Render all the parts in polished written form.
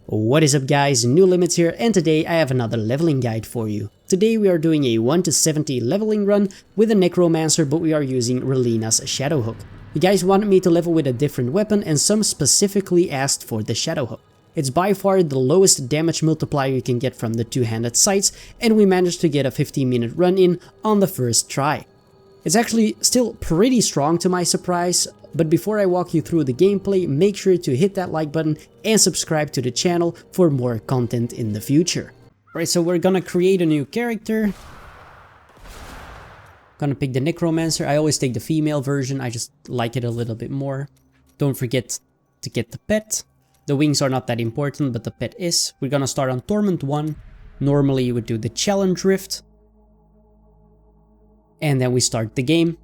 What is up guys, Newlimits here, and today I have another leveling guide for you. Today we are doing a 1 to 70 leveling run with a Necromancer, but we are using Reilena'S Shadowhook. You guys wanted me to level with a different weapon, and some specifically asked for the Shadowhook. It's by far the lowest damage multiplier you can get from the two-handed scythes, and we managed to get a 15-minute run in on the first try. It's actually still pretty strong to my surprise, but before I walk you through the gameplay, make sure to hit that like button and subscribe to the channel for more content in the future. Alright, so we're gonna create a new character. Gonna pick the Necromancer. I always take the female version, I just like it a little bit more. Don't forget to get the pet. The wings are not that important, but the pet is. We're gonna start on Torment 1. Normally you would do the challenge rift. And then we start the game.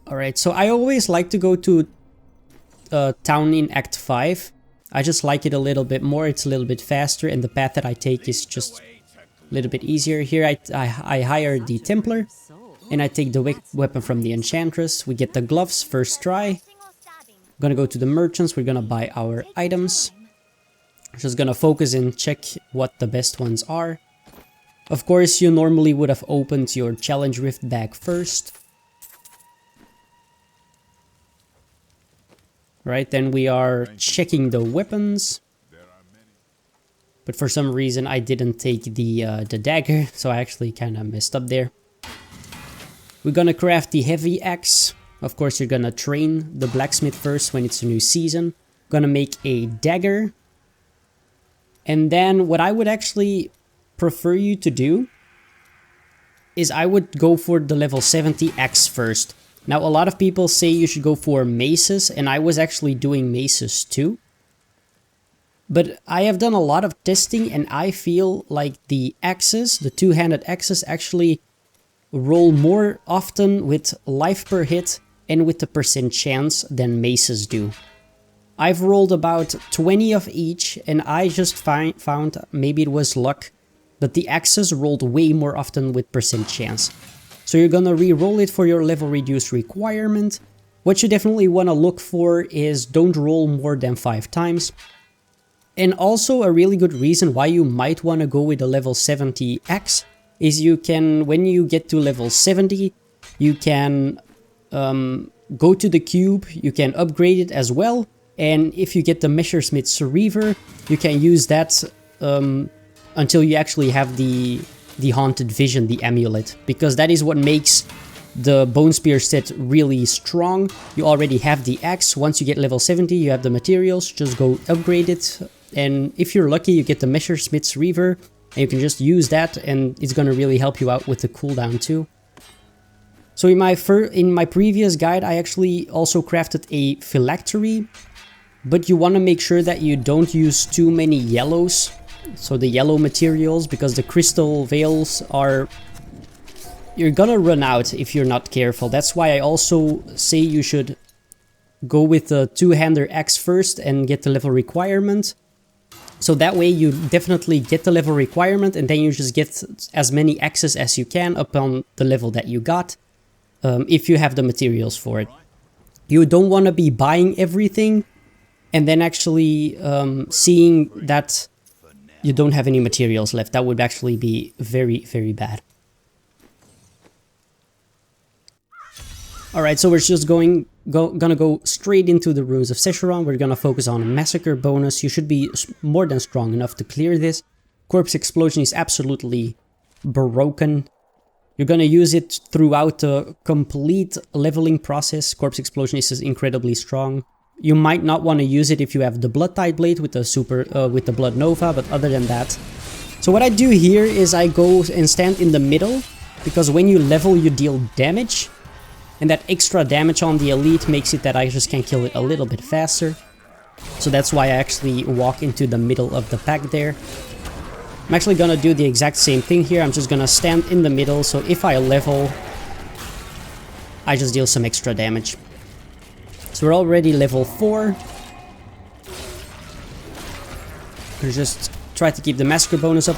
Alright, so I always like to go to town in Act 5. I just like it a little bit more, it's a little bit faster, and the path that I take is just a little bit easier. Here I hire the Templar, and I take the weapon from the enchantress. We get the gloves first try. I'm gonna go to the merchants, we're gonna buy our items. Just gonna focus and check what the best ones are. Of course, you normally would have opened your challenge rift bag first. Right, then we are checking the weapons. But for some reason I didn't take the dagger, so I actually kind of messed up there. We're gonna craft the heavy axe. Of course, you're gonna train the blacksmith first when it's a new season. Gonna make a dagger. And then what I would actually prefer you to do is I would go for the level 70 axe first. Now a lot of people say you should go for maces, and I was actually doing maces too. But I have done a lot of testing and I feel like the axes, the two-handed axes, actually roll more often with life per hit and with the percent chance than maces do. I've rolled about 20 of each, and I just found, maybe it was luck, but the axes rolled way more often with percent chance. So you're gonna re-roll it for your level reduced requirement. What you definitely want to look for is don't roll more than 5 times. And also a really good reason why you might want to go with a level 70 axe is you can, when you get to level 70, you can go to the cube, you can upgrade it as well. And if you get the Messersmith's Reaver, you can use that until you actually have the Haunted Vision, the amulet, because that is what makes the Bone Spear set really strong. You already have the axe. Once you get level 70, you have the materials, just go upgrade it. And if you're lucky, you get the Messersmith's Reaver, and you can just use that, and it's gonna really help you out with the cooldown too. So in my previous guide, I actually also crafted a phylactery, but you want to make sure that you don't use too many yellows. So the yellow materials, because the crystal veils are... you're gonna run out if you're not careful. That's why I also say you should go with the two-hander axe first and get the level requirement. So that way you definitely get the level requirement, and then you just get as many axes as you can upon the level that you got, if you have the materials for it. You don't want to be buying everything and then actually seeing that you don't have any materials left. That would actually be very, very bad. Alright, so we're just gonna go straight into the Runes of Sescheron. We're gonna focus on a Massacre bonus. You should be more than strong enough to clear this. Corpse Explosion is absolutely broken. You're gonna use it throughout the complete leveling process. Corpse Explosion is incredibly strong. You might not want to use it if you have the Blood Tide Blade with the Blood Nova, but other than that. So what I do here is I go and stand in the middle, because when you level you deal damage, and that extra damage on the elite makes it that I just can kill it a little bit faster. So that's why I actually walk into the middle of the pack there. I'm actually gonna do the exact same thing here. I'm just gonna stand in the middle, so if I level, I just deal some extra damage. So we're already level 4. We'll just try to keep the Massacre bonus up.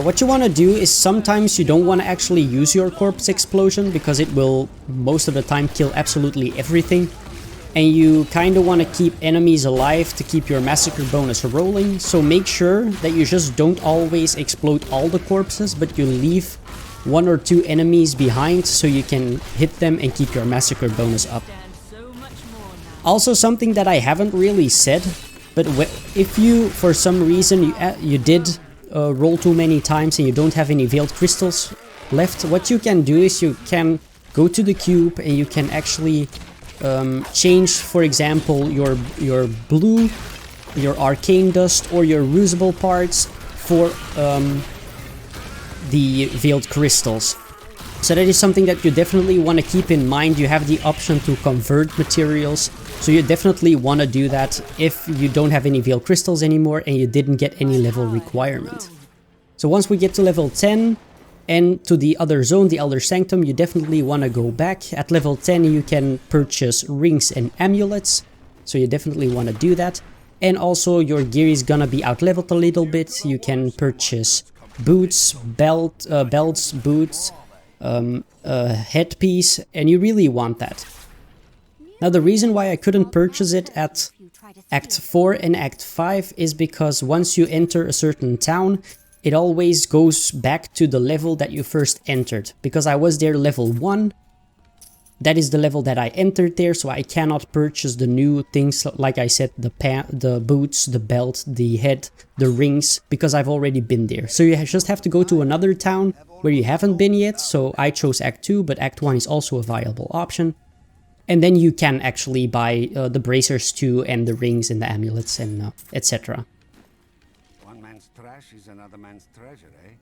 What you want to do is sometimes you don't want to actually use your Corpse Explosion, because it will most of the time kill absolutely everything. and you kind of want to keep enemies alive to keep your massacre bonus rolling, so make sure that you just don't always explode all the corpses, but you leave 1 or 2 enemies behind so you can hit them and keep your massacre bonus up. Also, something that I haven't really said, but if you, for some reason, you did roll too many times and you don't have any veiled crystals left, what you can do is you can go to the cube and you can actually change, for example, your blue, your arcane dust, or your usable parts for the veiled crystals. So that is something that you definitely want to keep in mind. You have the option to convert materials, so you definitely want to do that if you don't have any veiled crystals anymore and you didn't get any level requirement. So once we get to level 10 and to the other zone, the Elder Sanctum, you definitely want to go back. At level 10 you can purchase rings and amulets, so you definitely want to do that. And also your gear is gonna be out leveled a little bit. You can purchase boots, belts, boots, headpiece, and you really want that. Now the reason why I couldn't purchase it at Act 4 and Act 5 is because once you enter a certain town, it always goes back to the level that you first entered. Because I was there level 1, that is the level that I entered there, so I cannot purchase the new things, like I said, the boots, the belt, the head, the rings, because I've already been there. So you just have to go to another town where you haven't been yet, so I chose Act 2, but Act 1 is also a viable option. And then you can actually buy the bracers too, and the rings and the amulets and etc. One man's trash is another man's treasure, eh?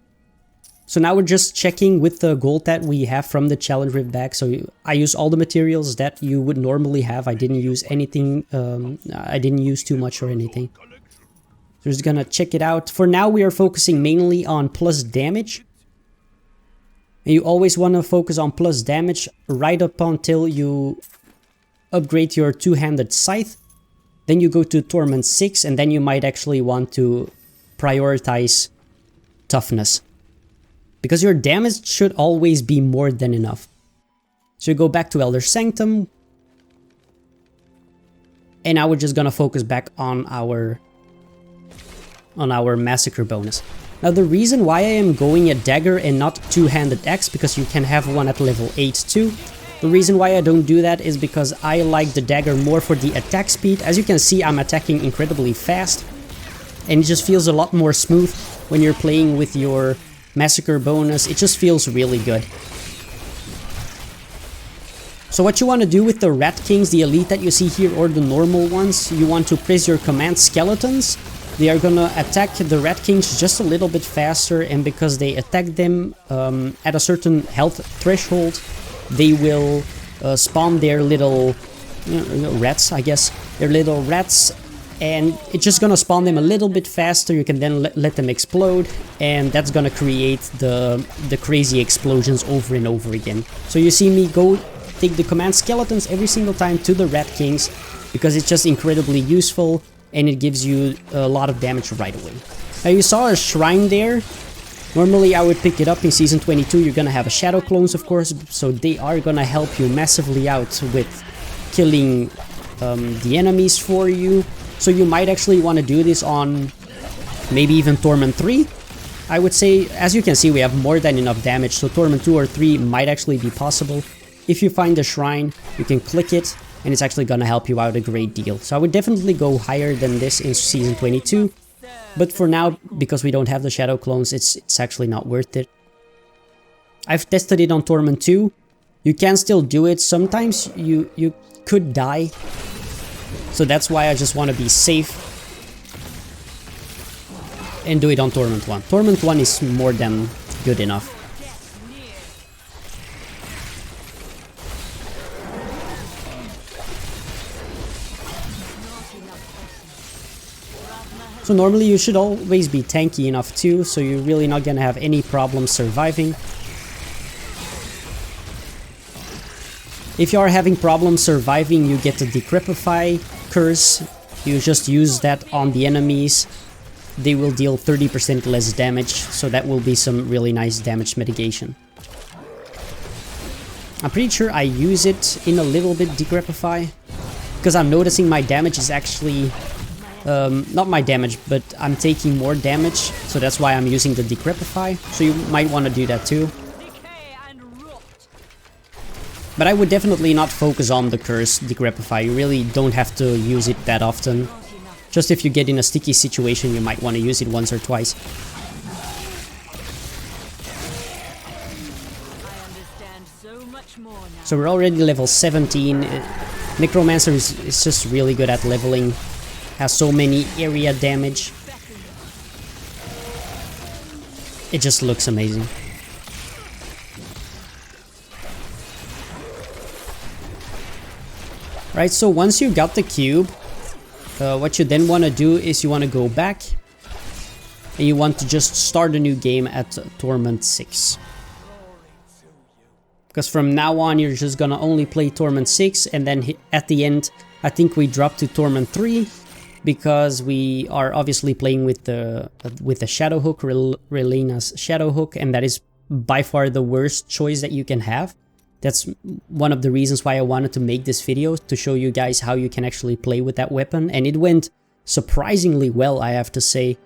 So now we're just checking with the gold that we have from the challenge rift bag. So I use all the materials that you would normally have. I didn't use anything, I didn't use too much or anything. So just gonna check it out. For now we are focusing mainly on plus damage. And you always want to focus on plus damage right up until you upgrade your two-handed scythe. Then you go to Torment 6 and then you might actually want to prioritize toughness. Because your damage should always be more than enough. So you go back to Elder Sanctum. And now we're just gonna focus back on our massacre bonus. Now the reason why I am going a dagger and not two-handed axe, because you can have one at level 8 too. The reason why I don't do that is because I like the dagger more for the attack speed. As you can see, I'm attacking incredibly fast. And it just feels a lot more smooth when you're playing with your massacre bonus. It just feels really good. So what you want to do with the Rat Kings, the elite that you see here, or the normal ones, you want to press your command skeletons. They are gonna attack the Rat Kings just a little bit faster, and because they attack them at a certain health threshold, they will spawn their little rats, I guess. Their little rats, and it's just gonna spawn them a little bit faster. You can then let them explode, and that's gonna create the crazy explosions over and over again. So you see me go take the command skeletons every single time to the Rat Kings, because it's just incredibly useful. And it gives you a lot of damage right away. Now you saw a shrine there. Normally I would pick it up in Season 22. You're gonna have a Shadow Clones, of course, so they are gonna help you massively out with killing the enemies for you. So you might actually want to do this on maybe even Torment 3. I would say, as you can see, we have more than enough damage, so Torment 2 or 3 might actually be possible. If you find the shrine, you can click it, and it's actually gonna help you out a great deal. So I would definitely go higher than this in Season 22. But for now, because we don't have the Shadow Clones, it's actually not worth it. I've tested it on Torment 2. You can still do it. Sometimes you could die. So that's why I just want to be safe and do it on Torment 1. Torment 1 is more than good enough. So normally you should always be tanky enough too, so you're really not gonna have any problem surviving. If you are having problems surviving, you get the Decrepify curse. You just use that on the enemies. They will deal 30% less damage, so that will be some really nice damage mitigation. I'm pretty sure I use it in a little bit, Decrepify. because I'm noticing my damage is actually, not my damage, but I'm taking more damage, so that's why I'm using the Decrepify, so you might want to do that too. But I would definitely not focus on the curse Decrepify, you really don't have to use it that often. Just if you get in a sticky situation, you might want to use it once or twice. So we're already level 17. Necromancer is just really good at leveling. Has so many area damage. It just looks amazing. Right, so once you got the cube, what you then want to do is you want to go back and you want to just start a new game at Torment 6. Because from now on you're just gonna only play Torment 6, and then at the end I think we drop to Torment 3, because we are obviously playing with the Shadowhook, Reilena'S Shadowhook, and that is by far the worst choice that you can have. That's one of the reasons why I wanted to make this video, to show you guys how you can actually play with that weapon, and it went surprisingly well, I have to say.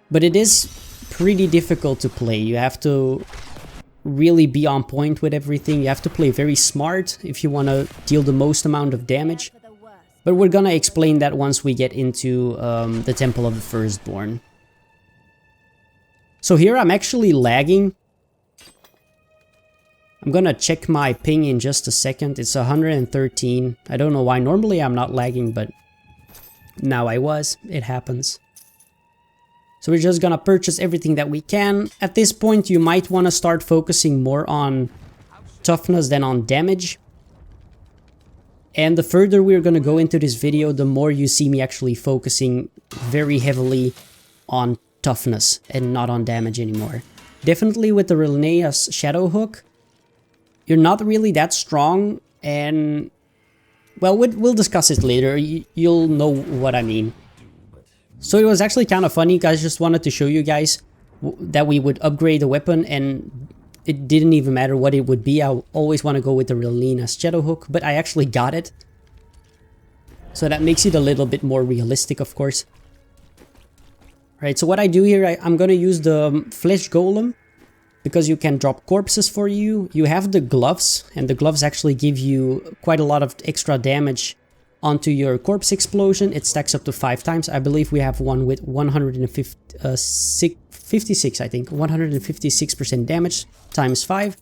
But it is pretty difficult to play. You have to really be on point with everything. You have to play very smart if you want to deal the most amount of damage. But we're gonna explain that once we get into the Temple of the Firstborn. So here I'm actually lagging. I'm gonna check my ping in just a second. It's 113. I don't know why. Normally I'm not lagging, but now I was. It happens. So we're just gonna purchase everything that we can. At this point you might want to start focusing more on toughness than on damage. And the further we're gonna go into this video, the more you see me actually focusing very heavily on toughness and not on damage anymore. Definitely with the Reilena'S Shadowhook, you're not really that strong, and well, we'll discuss it later. You'll know what I mean. So it was actually kind of funny, guys. Just wanted to show you guys that we would upgrade the weapon, and it didn't even matter what it would be. I always want to go with the Reilena'S Shadowhook, but I actually got it. So that makes it a little bit more realistic, of course. Right, so what I do here, I'm going to use the Flesh Golem, because you can drop corpses for you. You have the gloves, and the gloves actually give you quite a lot of extra damage onto your corpse explosion. It stacks up to 5 times. I believe we have one with 156, I think. 156% damage times 5.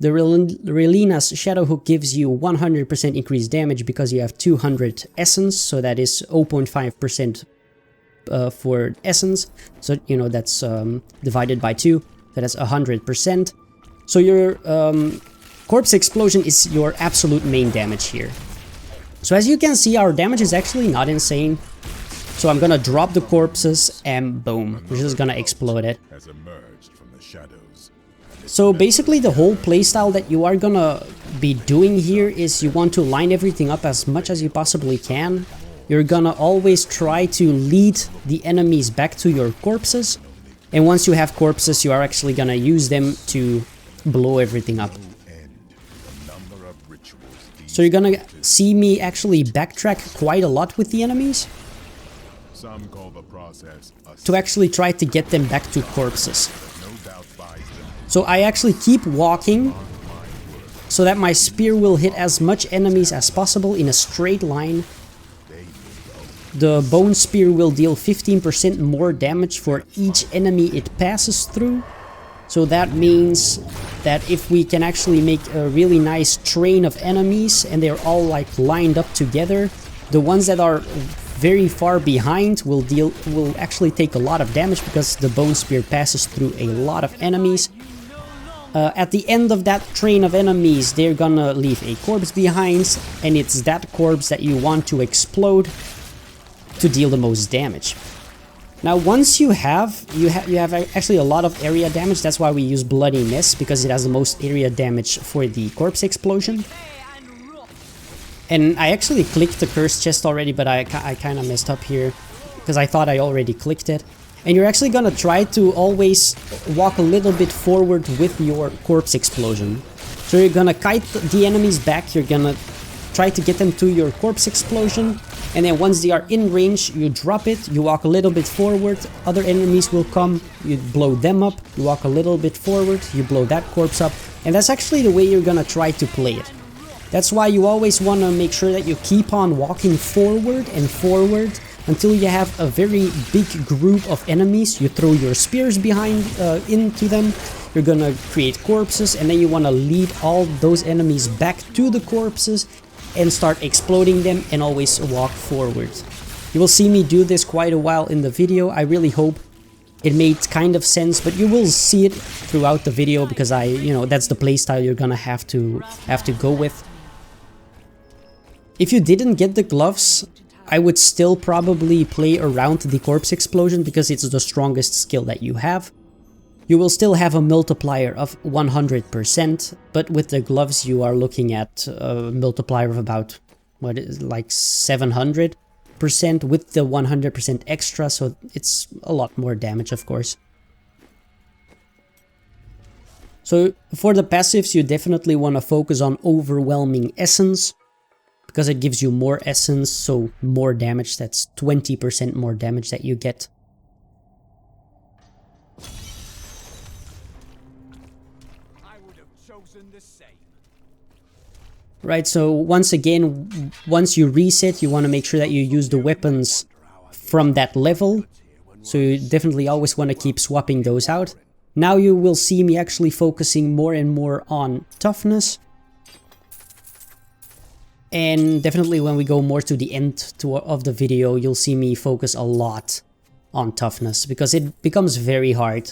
The Reilena'S Shadowhook gives you 100% increased damage because you have 200 essence, so that is 0.5% for essence. So, you know, that's divided by 2. So that's 100%. So your corpse explosion is your absolute main damage here. So as you can see, our damage is actually not insane. So I'm gonna drop the corpses and boom, we're just gonna explode it. So basically the whole playstyle that you are gonna be doing here is you want to line everything up as much as you possibly can. You're gonna always try to lead the enemies back to your corpses. And once you have corpses, you are actually gonna use them to blow everything up. So you're gonna see me actually backtrack quite a lot with the enemies to actually try to get them back to corpses. So I actually keep walking so that my spear will hit as much enemies as possible in a straight line. The bone spear will deal 15% more damage for each enemy it passes through. So that means that if we can actually make a really nice train of enemies and they're all like lined up together, the ones that are very far behind will actually take a lot of damage because the bone spear passes through a lot of enemies. At the end of that train of enemies, they're gonna leave a corpse behind, and it's that corpse that you want to explode to deal the most damage. Now once you have actually a lot of area damage. That's why we use Bloody Mess, because it has the most area damage for the corpse explosion. And I actually clicked the cursed chest already, but I kind of messed up here because I thought I already clicked it. And you're actually gonna try to always walk a little bit forward with your corpse explosion. So you're gonna kite the enemies back, you're gonna try to get them to your corpse explosion, and then once they are in range, you drop it, you walk a little bit forward, other enemies will come, you blow them up, you walk a little bit forward, you blow that corpse up, and that's actually the way you're gonna try to play it. That's why you always want to make sure that you keep on walking forward and forward until you have a very big group of enemies. You throw your spears behind into them, you're gonna create corpses, and then you want to lead all those enemies back to the corpses and start exploding them and always walk forward. You will see me do this quite a while in the video. I really hope it made kind of sense, but you will see it throughout the video because that's the playstyle you're gonna have to go with. If you didn't get the gloves, I would still probably play around the corpse explosion because it's the strongest skill that you have. You will still have a multiplier of 100%, but with the gloves you are looking at a multiplier of about, what is like 700% with the 100% extra, so it's a lot more damage, of course. So for the passives, you definitely want to focus on overwhelming essence, because it gives you more essence, so more damage. That's 20% more damage that you get. I would have chosen the same. Right, so once again, once you reset, you want to make sure that you use the weapons from that level. So you definitely always want to keep swapping those out. Now you will see me actually focusing more and more on toughness. And definitely when we go more to the end of the video, you'll see me focus a lot on toughness, because it becomes very hard.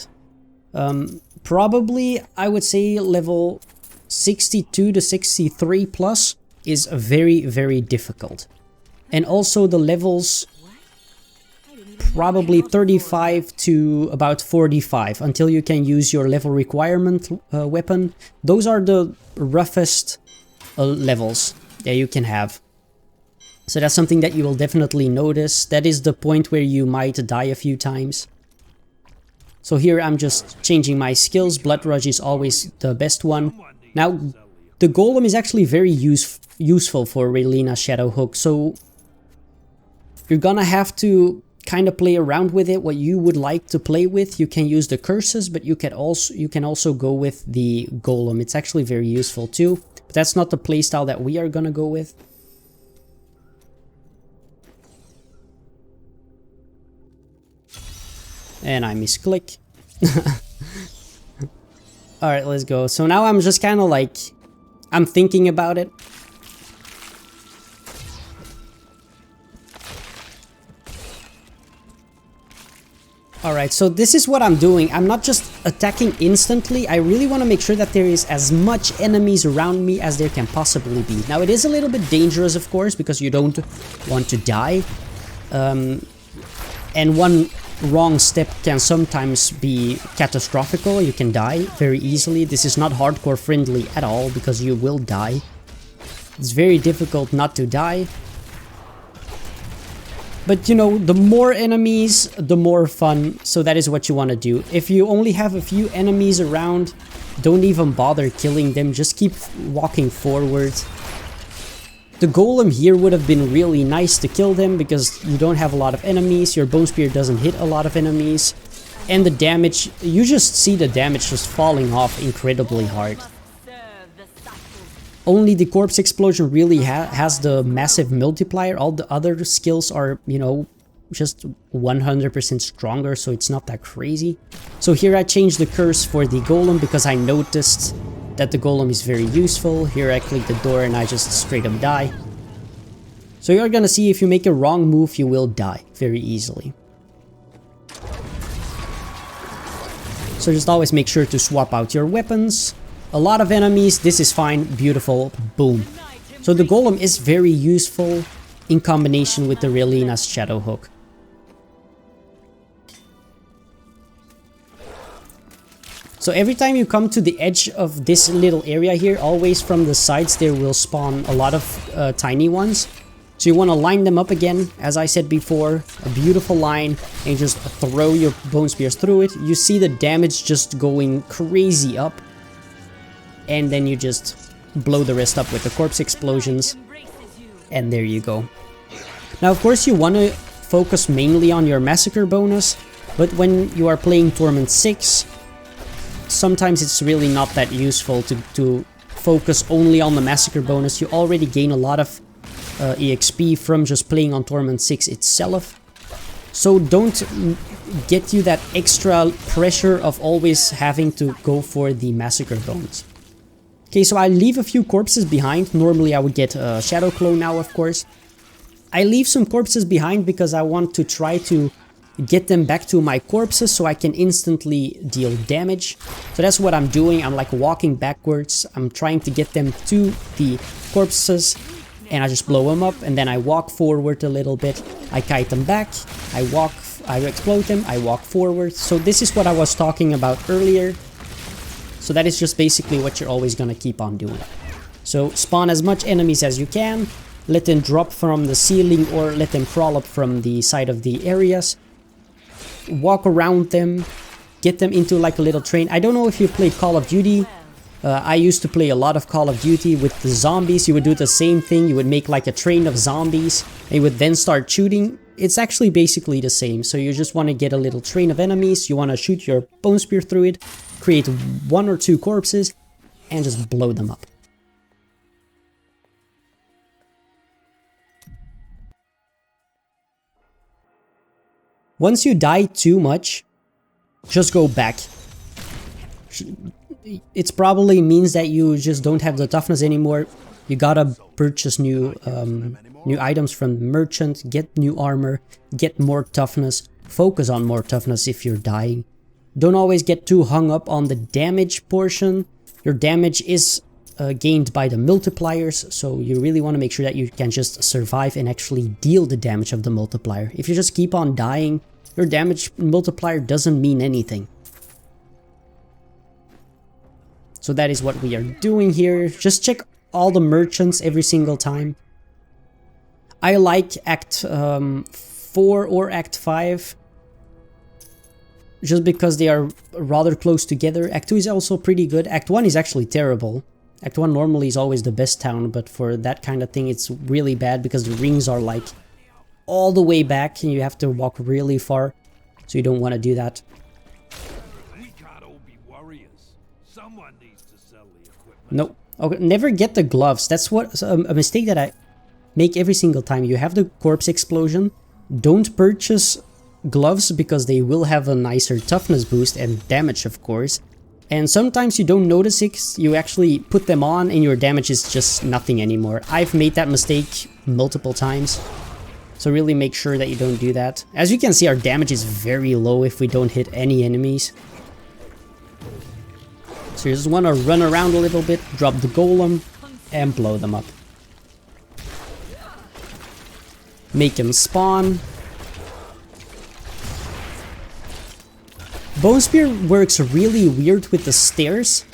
Probably, I would say level 62 to 63 plus is very, very difficult. And also the levels probably 35 to about 45 until you can use your level requirement weapon. Those are the roughest levels that you can have. So that's something that you will definitely notice. That is the point where you might die a few times. So here I'm just changing my skills. Blood Rush is always the best one. Now, the Golem is actually very useful for Reilena'S Shadowhook, so you're gonna have to kind of play around with it, what you would like to play with. You can use the curses, but you can also go with the Golem. It's actually very useful too. But that's not the playstyle that we are gonna go with. And I misclick. Alright, let's go. So now I'm just kind of like, I'm thinking about it. Alright, so this is what I'm doing. I'm not just attacking instantly. I really want to make sure that there is as much enemies around me as there can possibly be. Now, it is a little bit dangerous, of course, because you don't want to die. And one wrong step can sometimes be catastrophical. You can die very easily. This is not hardcore friendly at all, because you will die. It's very difficult not to die. But you know, the more enemies, the more fun, so that is what you want to do. If you only have a few enemies around, don't even bother killing them, just keep walking forward. The Golem here would have been really nice to kill them, because you don't have a lot of enemies, your Bone Spear doesn't hit a lot of enemies, and the damage, you just see the damage just falling off incredibly hard. Only the Corpse Explosion really has the massive multiplier. All the other skills are, you know, just 100% stronger, so it's not that crazy. So here I changed the curse for the Golem because I noticed that the Golem is very useful. Here I click the door and I just straight up die. So you're gonna see if you make a wrong move, you will die very easily. So just always make sure to swap out your weapons. A lot of enemies, this is fine, beautiful, boom. So the Golem is very useful in combination with the Reilena'S Shadowhook. So every time you come to the edge of this little area here, always from the sides there will spawn a lot of tiny ones. So you want to line them up again, as I said before, a beautiful line, and just throw your Bone Spears through it. You see the damage just going crazy up. And then you just blow the rest up with the Corpse Explosions. And there you go. Now, of course, you want to focus mainly on your massacre bonus, but when you are playing Torment 6, sometimes it's really not that useful to focus only on the massacre bonus. You already gain a lot of EXP from just playing on Torment 6 itself. So don't get you that extra pressure of always having to go for the massacre bonus. Okay, so I leave a few corpses behind. Normally I would get a Shadow Clone now, of course. I leave some corpses behind because I want to try to get them back to my corpses so I can instantly deal damage. So that's what I'm doing. I'm like walking backwards. I'm trying to get them to the corpses and I just blow them up, and then I walk forward a little bit. I kite them back. I explode them. I walk forward. So this is what I was talking about earlier. So that is just basically what you're always gonna keep on doing. So spawn as much enemies as you can. Let them drop from the ceiling or let them crawl up from the side of the areas. Walk around them, get them into like a little train. I don't know if you played Call of Duty. I used to play a lot of Call of Duty with the zombies. You would do the same thing. You would make like a train of zombies and you would then start shooting. It's actually basically the same. So you just want to get a little train of enemies. You want to shoot your bone spear through it, create 1 or 2 corpses, and just blow them up. Once you die too much, just go back. It probably means that you just don't have the toughness anymore. You gotta purchase new items from the merchant, get new armor, get more toughness, focus on more toughness if you're dying. Don't always get too hung up on the damage portion. Your damage is gained by the multipliers, so you really want to make sure that you can just survive and actually deal the damage of the multiplier. If you just keep on dying, your damage multiplier doesn't mean anything. So that is what we are doing here. Just check all the merchants every single time. I like Act 4 or Act 5. Just because they are rather close together. Act 2 is also pretty good. Act 1 is actually terrible. Act 1 normally is always the best town, but for that kind of thing it's really bad because the rings are like all the way back and you have to walk really far. So you don't want to do that. We can't all be warriors. Someone needs to sell the equipment. Nope. Okay, never get the gloves. That's what a mistake that I make every single time. You have the corpse explosion. Don't purchase gloves because they will have a nicer toughness boost and damage, of course. And sometimes you don't notice it. You actually put them on and your damage is just nothing anymore. I've made that mistake multiple times. So really make sure that you don't do that. As you can see, our damage is very low if we don't hit any enemies. So you just want to run around a little bit, drop the golem, and blow them up. Make them spawn. Bone Spear works really weird with the stairs.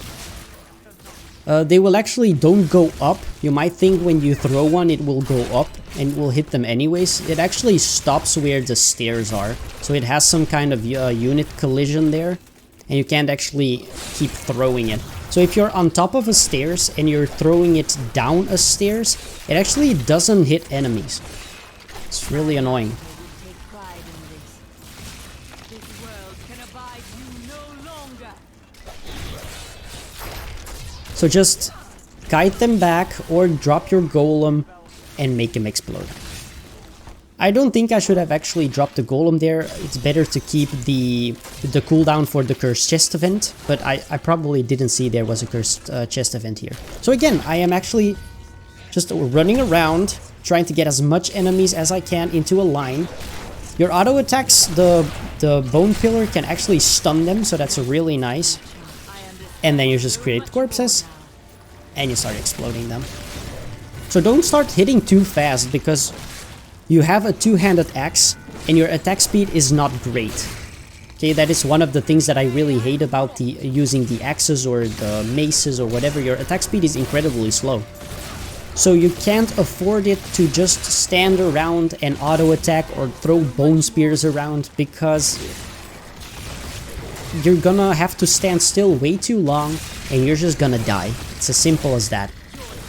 They will actually don't go up. You might think when you throw one it will go up and will hit them anyways. It actually stops where the stairs are. So it has some kind of unit collision there. And you can't actually keep throwing it. So if you're on top of a stairs and you're throwing it down a stairs, it actually doesn't hit enemies. It's really annoying. So just kite them back or drop your golem and make him explode. I don't think I should have actually dropped the golem there. It's better to keep the cooldown for the cursed chest event, but I probably didn't see there was a cursed chest event here. So again, I am actually just running around, trying to get as much enemies as I can into a line. Your auto attacks, the bone pillar can actually stun them, so that's really nice. And then you just create corpses and you start exploding them. So don't start hitting too fast because you have a two-handed axe and your attack speed is not great. Okay, that is one of the things that I really hate about using the axes or the maces or whatever. Your attack speed is incredibly slow. So you can't afford it to just stand around and auto attack or throw bone spears around because you're gonna have to stand still way too long and you're just gonna die. It's as simple as that.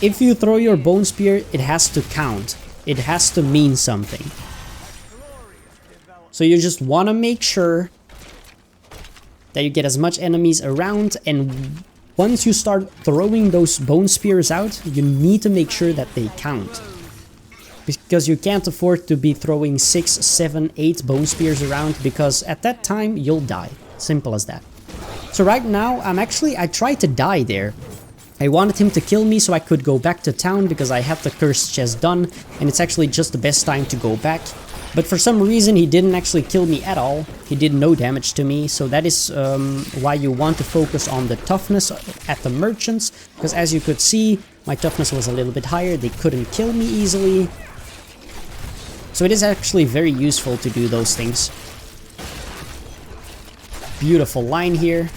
if you throw your bone spear, it has to count. It has to mean something. So you just want to make sure that you get as much enemies around, and once you start throwing those bone spears out, you need to make sure that they count. Because you can't afford to be throwing 6, 7, 8 bone spears around, because at that time you'll die. Simple as that. So right now, I tried to die there. I wanted him to kill me so I could go back to town because I had the cursed chest done, and it's actually just the best time to go back. But for some reason he didn't actually kill me at all. He did no damage to me, so that is why you want to focus on the toughness at the merchants, because as you could see, my toughness was a little bit higher, they couldn't kill me easily. So it is actually very useful to do those things. Beautiful line here.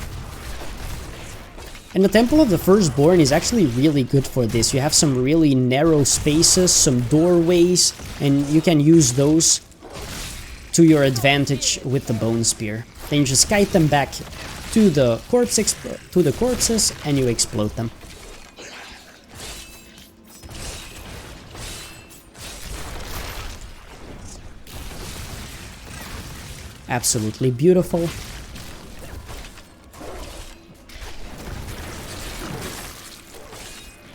And the Temple of the Firstborn is actually really good for this. You have some really narrow spaces, some doorways, and you can use those to your advantage with the Bone Spear. Then you just kite them back to the corpses and you explode them. Absolutely beautiful.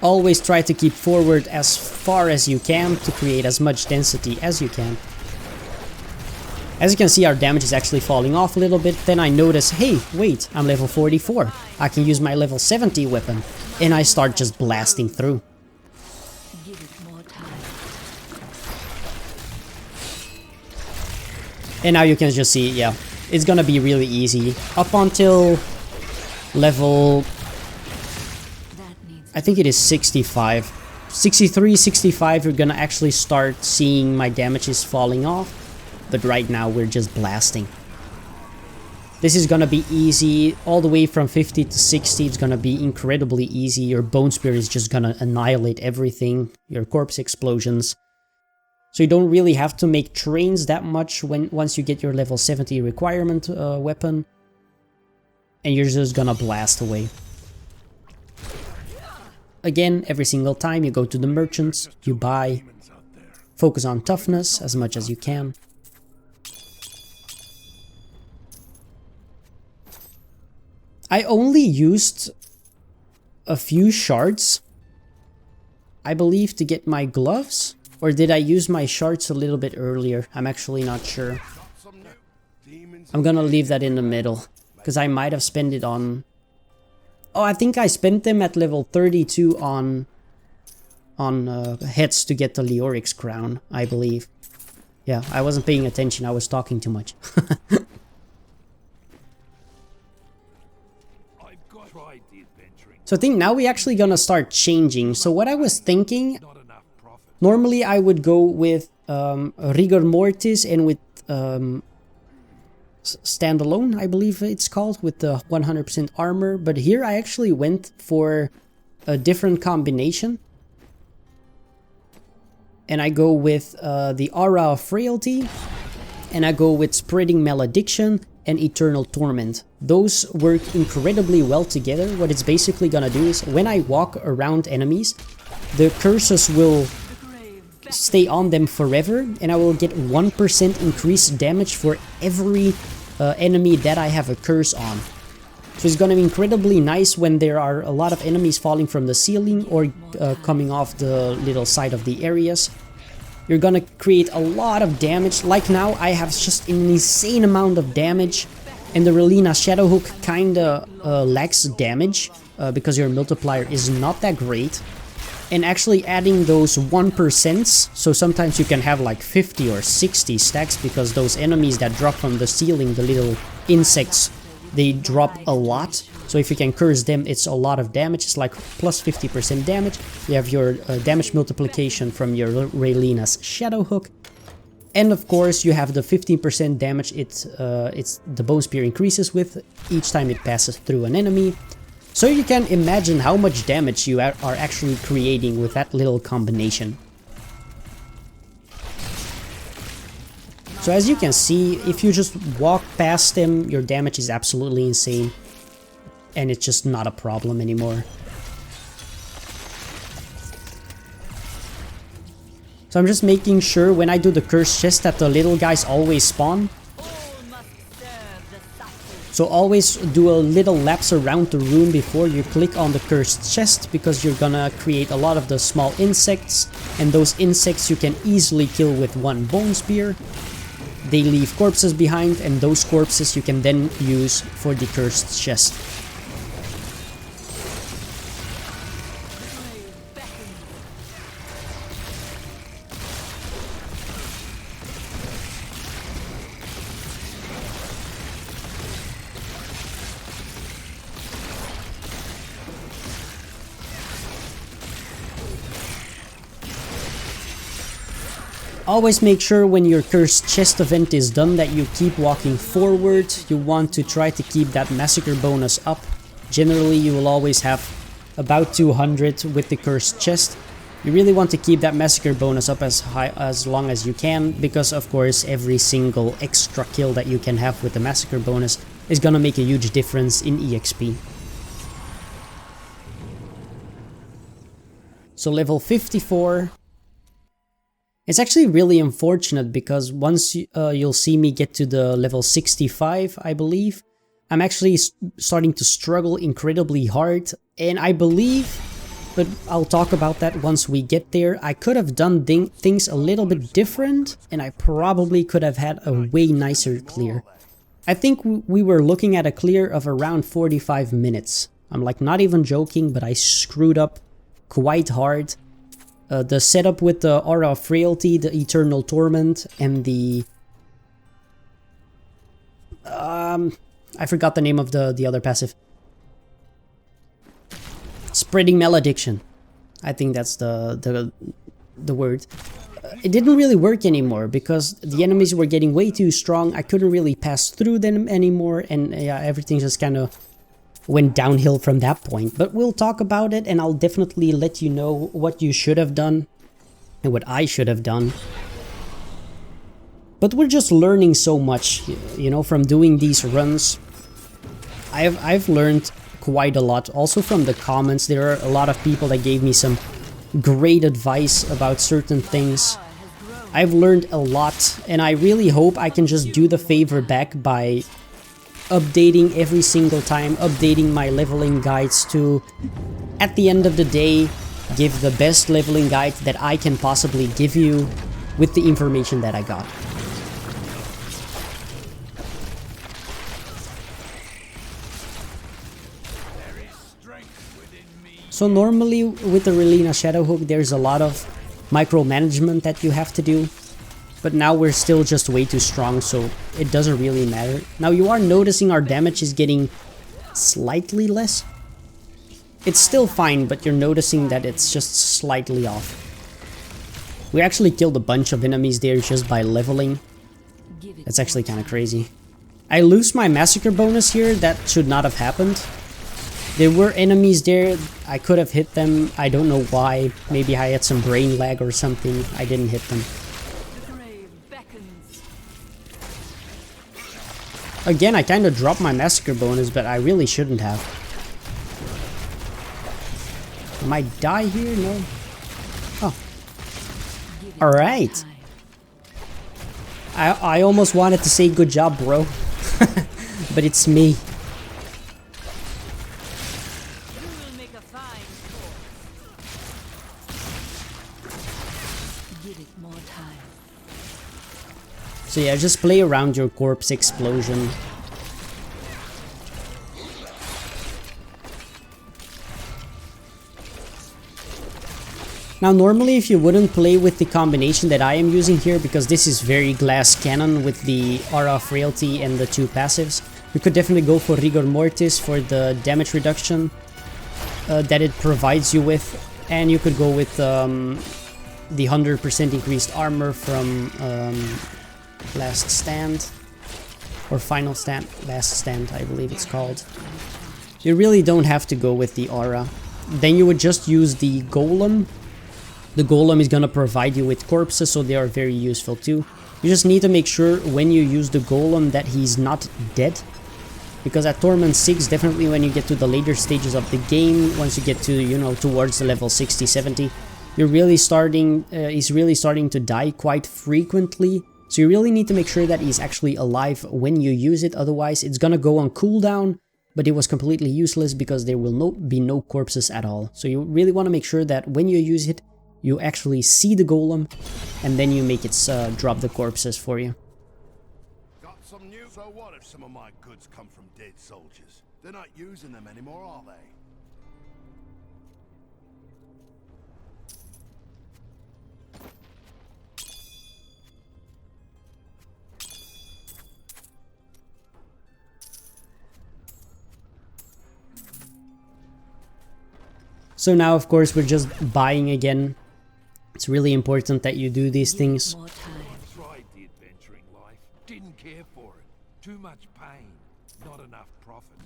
Always try to keep forward as far as you can to create as much density as you can. As you can see, our damage is actually falling off a little bit. Then I notice, hey, wait, I'm level 44. I can use my level 70 weapon. And I start just blasting through. And now you can just see, yeah, it's gonna be really easy. Up until level, I think it is 65. 63, 65, you're gonna actually start seeing my damages falling off. But right now we're just blasting. This is gonna be easy. All the way from 50 to 60, it's gonna be incredibly easy. Your Bone Spear is just gonna annihilate everything. Your corpse explosions. So you don't really have to make trains that much once you get your level 70 requirement weapon. And you're just gonna blast away. Again, every single time you go to the merchants, you buy. Focus on toughness as much as you can. I only used a few shards, I believe, to get my gloves. Or did I use my shards a little bit earlier? I'm actually not sure. I'm gonna leave that in the middle, because I might have spent it on... Oh, I think I spent them at level 32 on heads to get the Leoric's crown, I believe. Yeah, I wasn't paying attention, I was talking too much. So I think now we're actually gonna start changing. So what I was thinking, normally I would go with Rigor Mortis and with Standalone, I believe it's called, with the 100% armor. But here I actually went for a different combination. And I go with the Aura of Frailty, and I go with Spreading Malediction and Eternal Torment. Those work incredibly well together. What it's basically gonna do is, when I walk around enemies, the curses will stay on them forever, and I will get 1% increased damage for every enemy that I have a curse on. So it's gonna be incredibly nice when there are a lot of enemies falling from the ceiling or coming off the little side of the areas. You're gonna create a lot of damage. Like now, I have just an insane amount of damage, and the Reilena'S Shadowhook kinda lacks damage because your multiplier is not that great. And actually adding those 1%, so sometimes you can have like 50 or 60 stacks, because those enemies that drop from the ceiling, the little insects, they drop a lot. So if you can curse them, it's a lot of damage. It's like plus 50% damage. You have your damage multiplication from your Reilena'S Shadowhook. And of course you have the 15% damage it's the Bone Spear increases with each time it passes through an enemy. So you can imagine how much damage you are actually creating with that little combination. So as you can see, if you just walk past them, your damage is absolutely insane. And it's just not a problem anymore. So I'm just making sure when I do the cursed chest that the little guys always spawn. So always do a little laps around the room before you click on the cursed chest, because you're gonna create a lot of the small insects, and those insects you can easily kill with one bone spear. They leave corpses behind, and those corpses you can then use for the cursed chest. Always make sure when your cursed chest event is done that you keep walking forward. You want to try to keep that massacre bonus up. Generally you will always have about 200 with the cursed chest. You really want to keep that massacre bonus up as long as you can, because of course every single extra kill that you can have with the massacre bonus is gonna make a huge difference in EXP. So level 54. It's actually really unfortunate because once you'll see me get to the level 65, I believe, I'm actually starting to struggle incredibly hard. And I believe, but I'll talk about that once we get there, I could have done things a little bit different, and I probably could have had a way nicer clear. I think we were looking at a clear of around 45 minutes. I'm like not even joking, but I screwed up quite hard. The setup with the Aura of Frailty, the Eternal Torment, and the... I forgot the name of the other passive. Spreading Malediction. I think that's the word. It didn't really work anymore because the enemies were getting way too strong. I couldn't really pass through them anymore, and yeah, everything just kind of went downhill from that point. But we'll talk about it, and I'll definitely let you know what you should have done and what I should have done. But we're just learning so much, you know, from doing these runs. I've learned quite a lot. Also from the comments, there are a lot of people that gave me some great advice about certain things. I've learned a lot, and I really hope I can just do the favor back by updating every single time, updating my leveling guides to, at the end of the day, give the best leveling guide that I can possibly give you with the information that I got. So normally with the Reilena'S Shadowhook there's a lot of micromanagement that you have to do. But now we're still just way too strong, so it doesn't really matter. Now you are noticing our damage is getting slightly less. It's still fine, but you're noticing that it's just slightly off. We actually killed a bunch of enemies there just by leveling. That's actually kind of crazy. I lose my massacre bonus here. That should not have happened. There were enemies there. I could have hit them. I don't know why. Maybe I had some brain lag or something. I didn't hit them. Again, I kind of dropped my massacre bonus, but I really shouldn't have. I might die here? No. Oh. Alright. I almost wanted to say good job, bro. But it's me. So yeah, just play around your corpse explosion. Now normally if you wouldn't play with the combination that I am using here, because this is very glass cannon with the Aura of Frailty and the two passives, you could definitely go for Rigor Mortis for the damage reduction that it provides you with, and you could go with the 100% increased armor from Last Stand, or Final Stand, Last Stand I believe it's called. You really don't have to go with the aura. Then you would just use the golem. The golem is gonna provide you with corpses, so they are very useful too. You just need to make sure when you use the golem that he's not dead, because at Torment 6, definitely when you get to the later stages of the game, once you get to, you know, towards the level 60-70, he's really starting to die quite frequently. So you really need to make sure that he's actually alive when you use it, otherwise it's gonna go on cooldown, but it was completely useless because there will be no corpses at all. So you really want to make sure that when you use it, you actually see the golem, and then you make it drop the corpses for you. Got some new. So what if some of my goods come from dead soldiers? They're not using them anymore, are they? So now, of course, we're just buying again. It's really important that you do these things. I've tried the adventuring life. Didn't care for it. Too much pain. Not enough profit.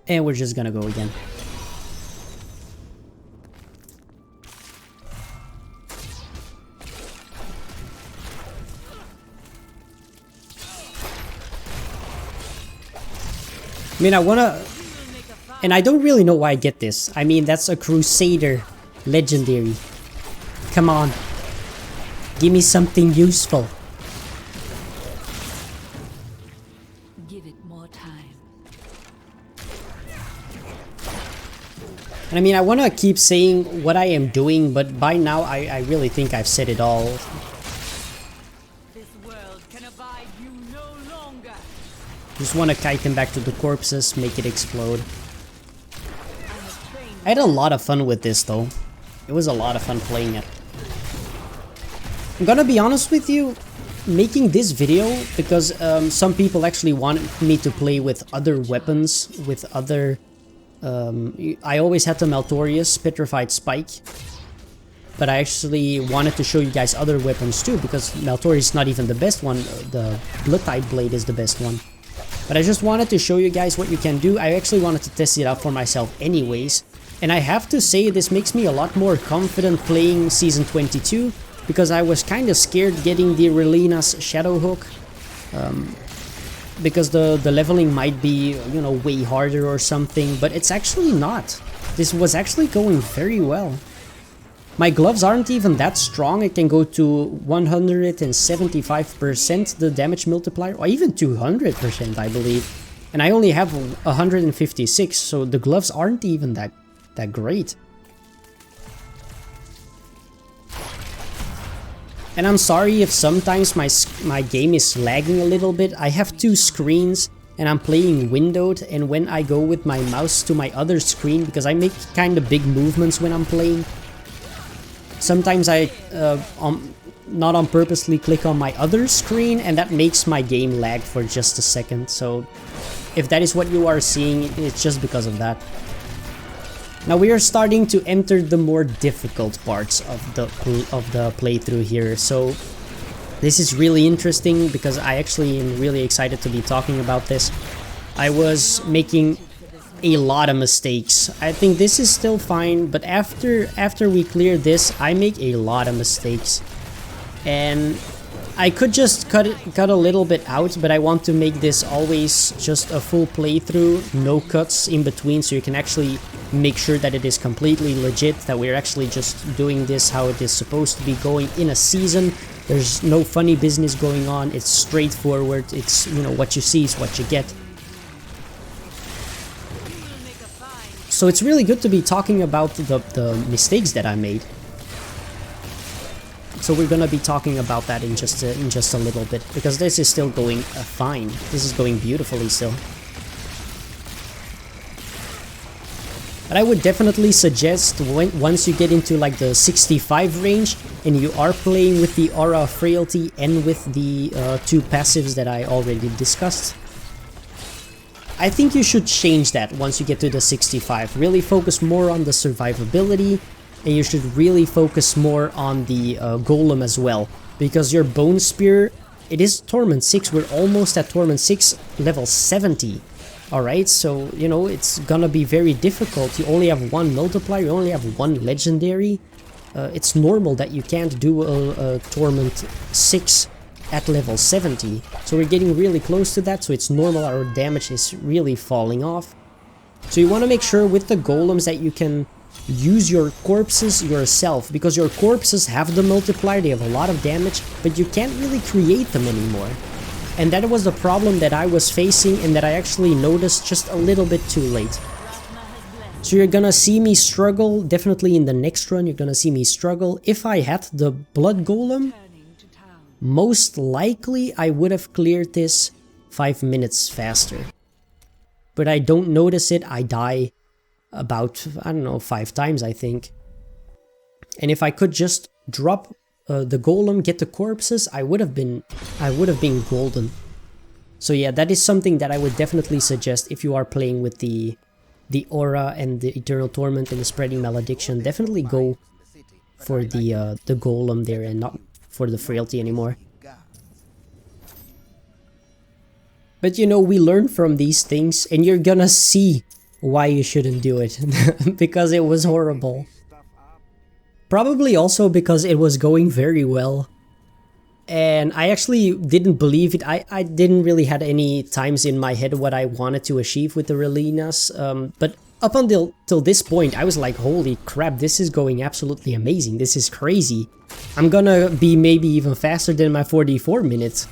And we're just gonna go again. I mean, I wanna... And I don't really know why I get this. I mean, that's a Crusader legendary. Come on. Give me something useful. Give it more time. And I mean, I want to keep saying what I am doing, but by now I really think I've said it all. This world can abide you no longer. Just want to kite them back to the corpses, make it explode. I had a lot of fun with this though. It was a lot of fun playing it. I'm gonna be honest with you, making this video, because some people actually wanted me to play with other weapons, with other... I always had the Maltorius Petrified Spike, but I actually wanted to show you guys other weapons too, because Maltorius is not even the best one, the Bloodtide Blade is the best one. But I just wanted to show you guys what you can do. I actually wanted to test it out for myself anyways. And I have to say, this makes me a lot more confident playing Season 22, because I was kind of scared getting the Reilena'S Shadowhook. Because the leveling might be, you know, way harder or something, but it's actually not. This was actually going very well. My gloves aren't even that strong. It can go to 175% the damage multiplier, or even 200%, I believe. And I only have 156, so the gloves aren't even that great. And I'm sorry if sometimes my game is lagging a little bit. I have two screens and I'm playing windowed, and when I go with my mouse to my other screen, because I make kind of big movements when I'm playing, sometimes I not on purposely click on my other screen, and that makes my game lag for just a second. So if that is what you are seeing, it's just because of that. Now we are starting to enter the more difficult parts of the playthrough here. So this is really interesting, because I actually am really excited to be talking about this. I was making a lot of mistakes. I think this is still fine, but after we clear this, I make a lot of mistakes. And I could just cut a little bit out, but I want to make this always just a full playthrough, no cuts in between, so you can actually make sure that it is completely legit, that we're actually just doing this how it is supposed to be going in a season. There's no funny business going on, it's straightforward, it's, you know, what you see is what you get. So it's really good to be talking about the mistakes that I made. So we're gonna be talking about that in just a little bit, because this is still going fine. This is going beautifully still. But I would definitely suggest, once you get into like the 65 range and you are playing with the Aura of Frailty and with the two passives that I already discussed, I think you should change that once you get to the 65. Really focus more on the survivability, and you should really focus more on the Golem as well. Because your Bone Spear, it is Torment 6, we're almost at Torment 6 level 70. Alright, so, you know, it's gonna be very difficult. You only have one multiplier, you only have one legendary. It's normal that you can't do a Torment 6 at level 70. So we're getting really close to that, so it's normal our damage is really falling off. So you want to make sure with the golems that you can use your corpses yourself, because your corpses have the multiplier, they have a lot of damage, but you can't really create them anymore. And that was the problem that I was facing and that I actually noticed just a little bit too late. So you're gonna see me struggle, definitely in the next run you're gonna see me struggle. If I had the blood golem, most likely I would have cleared this 5 minutes faster. But I don't notice it, I die about, I don't know, 5 times I think. And if I could just drop the golem, get the corpses, I would have been golden. So yeah, that is something that I would definitely suggest if you are playing with the aura and the eternal torment and the spreading malediction. Definitely go for the golem there and not for the frailty anymore. But you know, we learn from these things and you're gonna see why you shouldn't do it. Because it was horrible. Probably also because it was going very well. And I actually didn't believe it. I didn't really had any times in my head what I wanted to achieve with the Reilena'S. But up until this point, I was like, holy crap, this is going absolutely amazing. This is crazy. I'm gonna be maybe even faster than my 44 minutes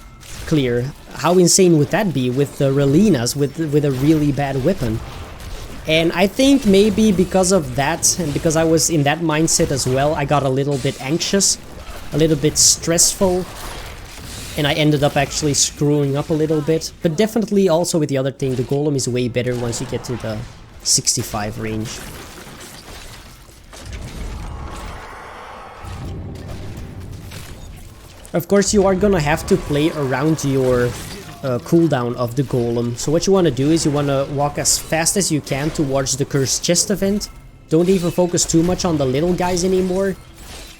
clear. How insane would that be with the Reilena'S, with a really bad weapon? And I think maybe because of that, and because I was in that mindset as well, I got a little bit anxious, a little bit stressful, and I ended up actually screwing up a little bit. But definitely also with the other thing, the golem is way better once you get to the 65 range. Of course, you are gonna have to play around your cooldown of the golem. So what you want to do is you want to walk as fast as you can towards the cursed chest event. Don't even focus too much on the little guys anymore.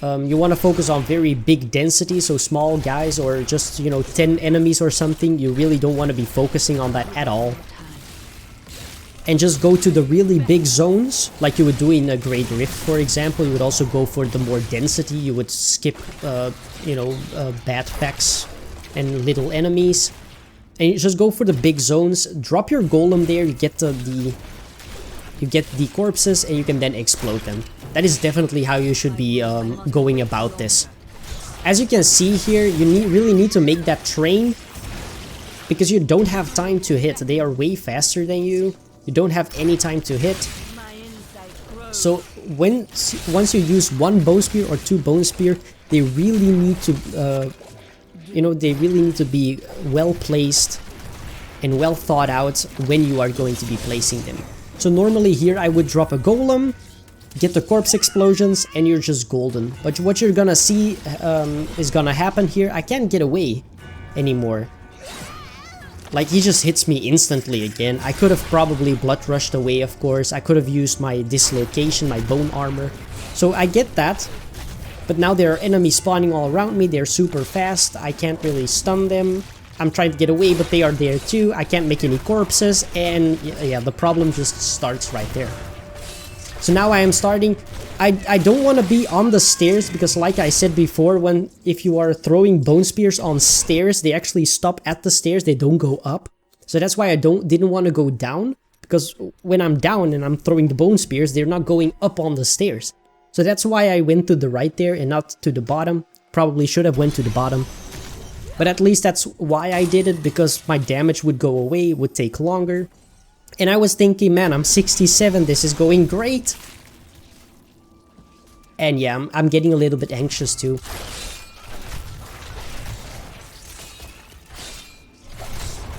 You want to focus on very big density, so small guys or just, you know, 10 enemies or something. You really don't want to be focusing on that at all. And just go to the really big zones, like you would do in a Great Rift, for example. You would also go for the more density. You would skip, you know, bat packs and little enemies. And you just go for the big zones, drop your golem there, you get the corpses, and you can then explode them. That is definitely how you should be going about this. As you can see here, you really need to make that train, because you don't have time to hit. They are way faster than you. You don't have any time to hit. So once you use one bone spear or 2 bone spear, they really need to you know, they really need to be well placed and well thought out when you are going to be placing them. So normally here I would drop a golem, get the corpse explosions, and you're just golden. But what you're gonna see is gonna happen here. I can't get away anymore. Like, he just hits me instantly again. I could have probably blood rushed away, of course. I could have used my dislocation, my bone armor. So I get that. But now there are enemies spawning all around me, they're super fast, I can't really stun them. I'm trying to get away, but they are there too, I can't make any corpses, and yeah, the problem just starts right there. So now I am starting, I don't want to be on the stairs, because like I said before, if you are throwing bone spears on stairs, they actually stop at the stairs, they don't go up. So that's why I didn't want to go down, because when I'm down and I'm throwing the bone spears, they're not going up on the stairs. So that's why I went to the right there and not to the bottom. Probably should have went to the bottom. But at least that's why I did it, because my damage would go away, it would take longer. And I was thinking, man, I'm 67, this is going great. And yeah, I'm getting a little bit anxious too.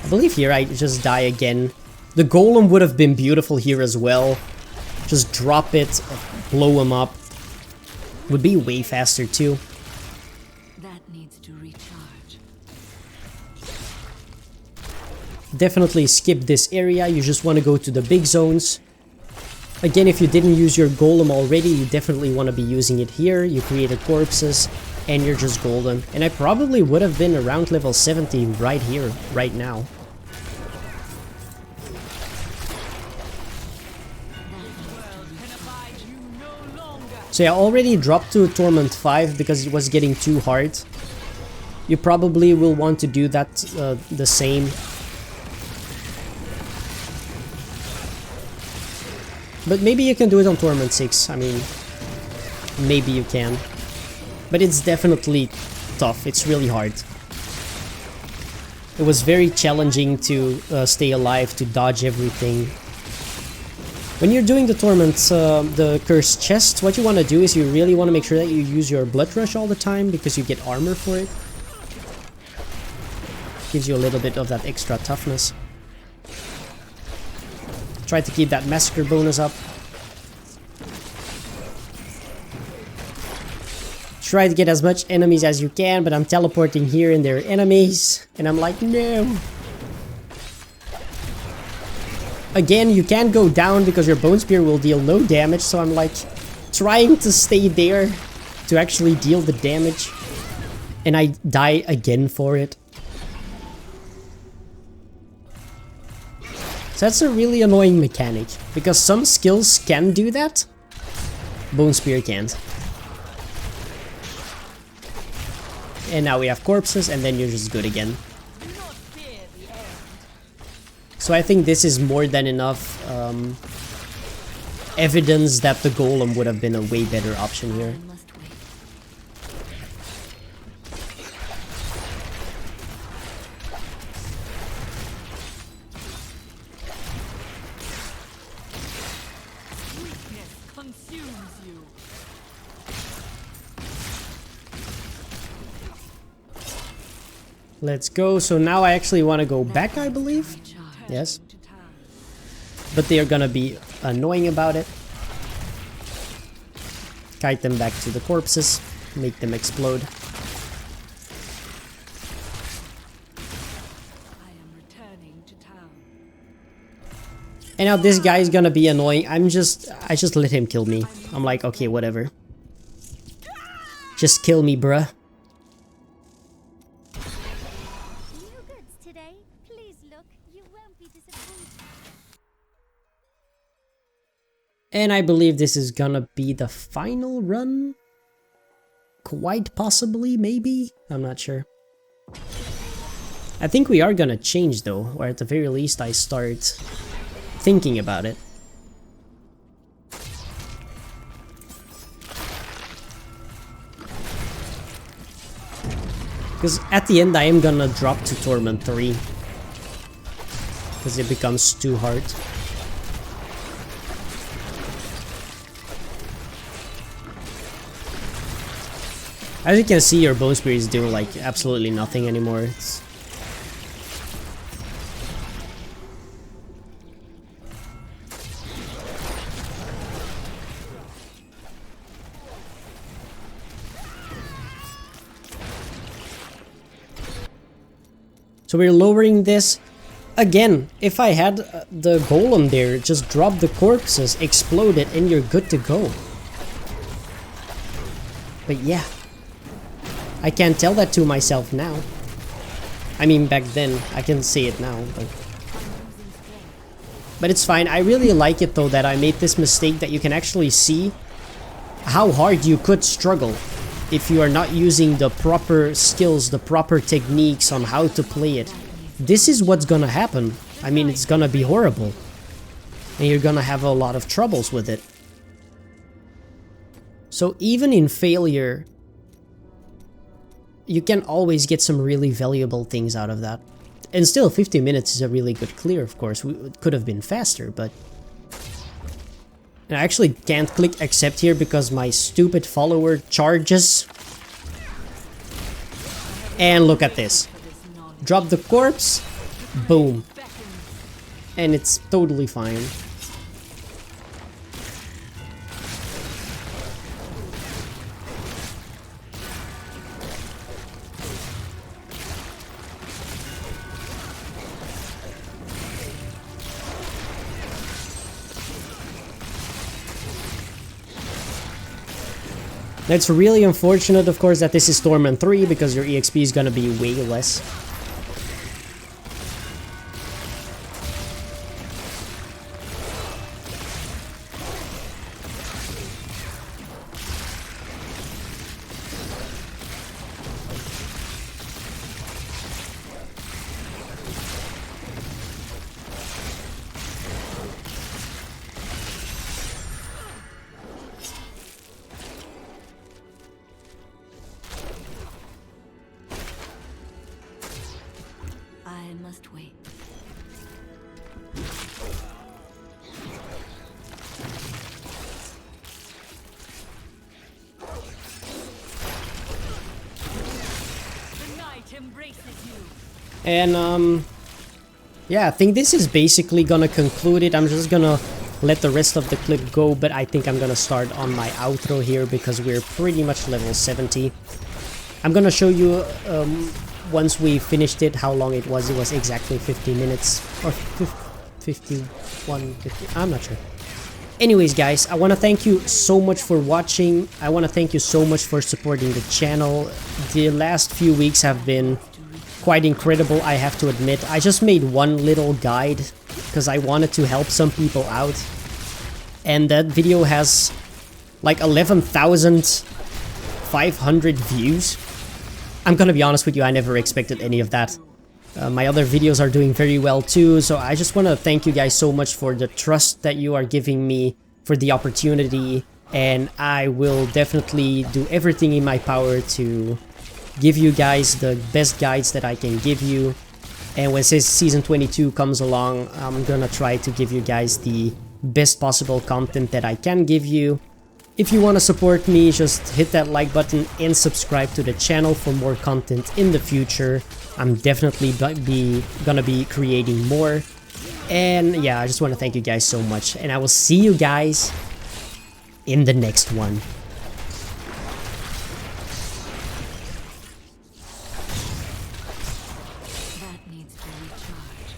I believe here I just die again. The golem would have been beautiful here as well. Just drop it, blow him up. Would be way faster too. That needs to recharge. Definitely skip this area, you just want to go to the big zones. Again, if you didn't use your golem already, you definitely want to be using it here. You created corpses, and you're just golden. And I probably would have been around level 70 right here, right now. So yeah, I already dropped to Torment 5 because it was getting too hard. you probably will want to do that the same. But maybe you can do it on Torment 6, I mean, maybe you can. But it's definitely tough, it's really hard. It was very challenging to stay alive, to dodge everything. When you're doing the Torment, the Cursed Chest, what you want to do is you really want to make sure that you use your Blood Rush all the time, because you get armor for it. Gives you a little bit of that extra toughness. Try to keep that Massacre bonus up. Try to get as much enemies as you can, but I'm teleporting here and there are enemies. And I'm like, no. Again, you can't go down because your Bone Spear will deal no damage, so I'm like trying to stay there to actually deal the damage. And I die again for it. So that's a really annoying mechanic, because some skills can do that, Bone Spear can't. And now we have corpses, and then you're just good again. So I think this is more than enough evidence that the Golem would have been a way better option here. Let's go. So now I actually want to go back, I believe. Yes. But they are gonna be annoying about it. Kite them back to the corpses. Make them explode. And now this guy is gonna be annoying. I just let him kill me. I'm like, okay, whatever. Just kill me, bruh. And I believe this is gonna be the final run. Quite possibly, maybe? I'm not sure. I think we are gonna change though, or at the very least I start thinking about it. Because at the end I am gonna drop to Torment 3. Because it becomes too hard. As you can see, your Bone Spear is doing like absolutely nothing anymore. So we're lowering this. Again, if I had the Golem there, just drop the corpses, explode it, and you're good to go. But yeah. I can't tell that to myself now. I mean, back then, I can say it now, but it's fine. I really like it though that I made this mistake, that you can actually see how hard you could struggle if you are not using the proper skills, the proper techniques on how to play it. This is what's gonna happen. I mean, it's gonna be horrible. And you're gonna have a lot of troubles with it. So even in failure, you can always get some really valuable things out of that. And still, 50 minutes is a really good clear, of course. It could have been faster, but... And I actually can't click accept here because my stupid follower charges. And look at this. Drop the corpse, boom. And it's totally fine. It's really unfortunate, of course, that this is Torment 3, because your EXP is gonna be way less. embraces you. And yeah, I think this is basically gonna conclude it. I'm just gonna let the rest of the clip go, but I think I'm gonna start on my outro here because we're pretty much level 70. I'm gonna show you once we finished it how long it was. It was exactly 50 minutes or 51, 50, I'm not sure. Anyways guys, I want to thank you so much for watching. I want to thank you so much for supporting the channel. The last few weeks have been quite incredible, I have to admit. I just made one little guide because I wanted to help some people out. And that video has like 11,500 views. I'm gonna be honest with you, I never expected any of that. My other videos are doing very well too, so I just want to thank you guys so much for the trust that you are giving me, for the opportunity, and I will definitely do everything in my power to give you guys the best guides that I can give you. And when season 22 comes along, I'm gonna try to give you guys the best possible content that I can give you. If you want to support me, just hit that like button and subscribe to the channel for more content in the future. I'm definitely gonna be creating more. And yeah, I just want to thank you guys so much, and I will see you guys in the next one. That needs to recharge.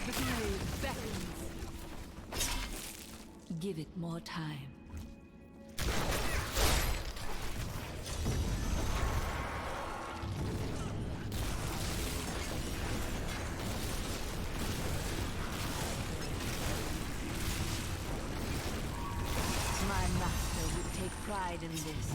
The grave beckons. Give it more time. My master would take pride in this.